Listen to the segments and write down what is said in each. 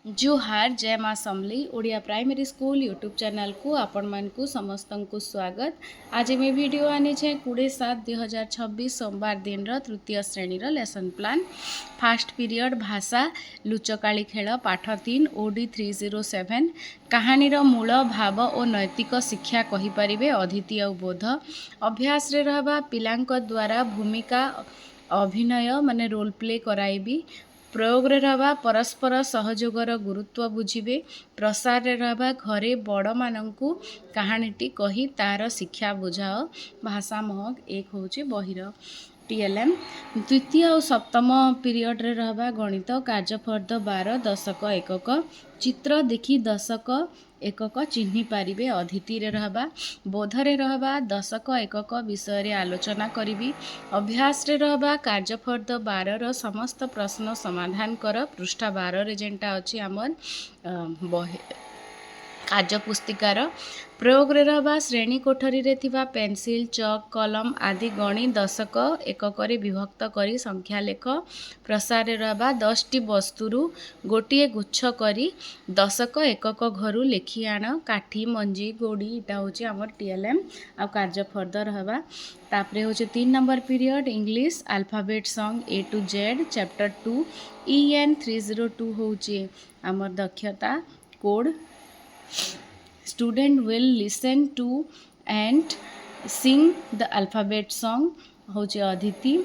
जोहार जय माँ Samalei Odia primary school YouTube channel को आपण मान को समस्त को स्वागत। आज मैं वीडियो आनी छे 20/7/2026 सोमवार दिन तृतीय श्रेणी लेसन प्लान फास्ट पीरियड भाषा लुचकाली खेल पाठ 3 OD 307 कहानी मूल भाव और नैतिक शिक्षा कहीपर अदिति और बोध अभ्यास रे रहबा पिलांक द्वारा भूमिका अभिनय माने रोल प्ले कराइबी प्रयोग रे रहबा परस्पर सहयोगर गुरुत्व बुझिबे प्रसार रे रहबा घरे बड़ माननकु कहानीटी कही तार शिक्षा बुझाओ भाषा महक एक होची बहिर TLM द्वितीय और सप्तम पीरियड रे रहबा गणित कार्यफर्द 12 दशक एकक चित्र देखी दशक एकक चिन्हि पारिबे अदिति रे रहबा बोध रे रहबा दशक एकक विषय रे आलोचना करिबी अभ्यास रे रहबा कार्यफर्द 12 रो समस्त प्रश्न समाधान कर पृष्ठ 12 रे जेंटा अछि हमर कार्य पुस्तिकार प्रयोग रे रहबा श्रेणी कोठरी रे थिबा पेंसिल चक कलम आदि गणी दशक एकक रे विभक्त करी संख्या लेख प्रसार रे रहबा 10 टी वस्तुरु गोटिए गुच्छ करी दशक एकक घरु लेखि आण काठी मंजी गोड़ी इटा होची हमर TLM आ कार्य फर्द रहबा तापरे होचे 3 number period English alphabet song A to Z chapter 2 EN 302 होची हमर दक्षता code Student will listen to and sing the alphabet song होचे अदिति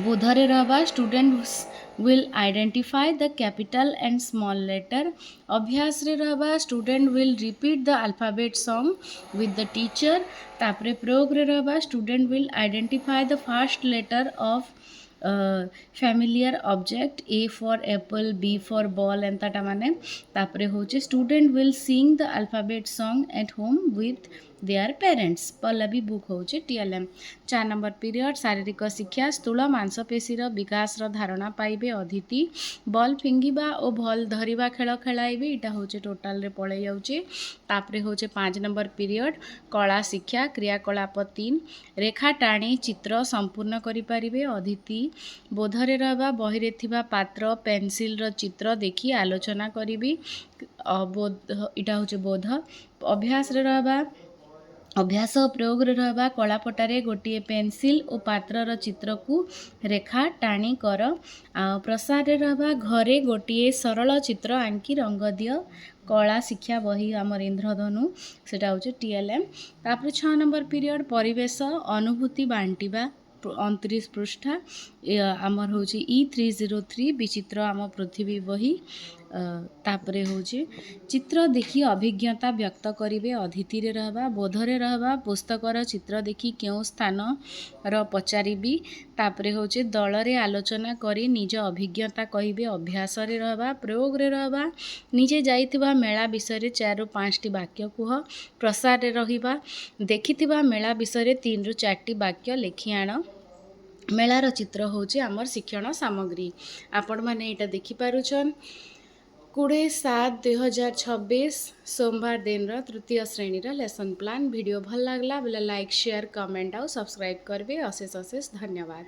बुधरे रहबा students will identify the capital and small letter अभ्यास रे रहबा student will repeat the alphabet song with the teacher तापरे प्रयोग रे रहबा student will identify the first letter of familiar object A for apple B for ball एंताटा माने तापरे होचे student will sing the alphabet song at home with their parents Pallavi book होचे TLM 4 number period शारीरिक शिक्षा स्थूल मांसपेशी विकास धारणा पाइबे अदिति बॉल फिंगिबा और बॉल धरिबा खेल खेलाइबे इटा होचे टोटाल रे पळे जाउचे तापरे होचे 5 नंबर पीरियड कला शिक्षा क्रियाकलाप 3 रेखा टाणी चित्र संपूर्ण करि परिबे अदिति बोधरे रहबा बहिरे थिबा पात्र पेंसिल रो चित्र देखि आलोचना करिबी बोध इटा होचे बोध अभ्यास रे रहबा अभ्यास प्रयोग रे रहबा कलापटारे गोटे पेंसिल और पात्र चित्र को रेखा टाणी कर प्रसार रे रहबा घरे गोटे सरल चित्र आंकी रंग दियो कला शिक्षा बही आमर इंद्रधनु सेटा होचे TLM तापर 6 नंबर पीरियड परिवेश अनुभूति बांटिबा 29 पृष्ठा आमर होची E303 विचित्र आम पृथ्वी बही तापरे होची चित्र देखी अभिज्ञता व्यक्त करिवे अदिति रे रहबा बोधरे रहबा पुस्तकर चित्र देखी केउ स्थान र पचारिबी तापरे होचे दल रे आलोचना करी निज अभिज्ञता कहिबे अभ्यास रे रहबा प्रयोग रे रहबा निजे जाइथिबा मेला विषय रे 4 रु 5 टी वाक्य कुह प्रसार रे रहिबा देखिथिबा मेला विषय रे 3 रु 4 टी वाक्य लेखि आण मेलार चित्र होची आमर शिक्षण सामग्री आपण माने एटा देखि पारुछन 20/7/2026 सोमवार दिन तृतीय श्रेणी लेसन प्लान वीडियो भल लागला बोले लाइक शेयर कमेंट और सब्सक्राइब करबे अशेष अशेष धन्यवाद।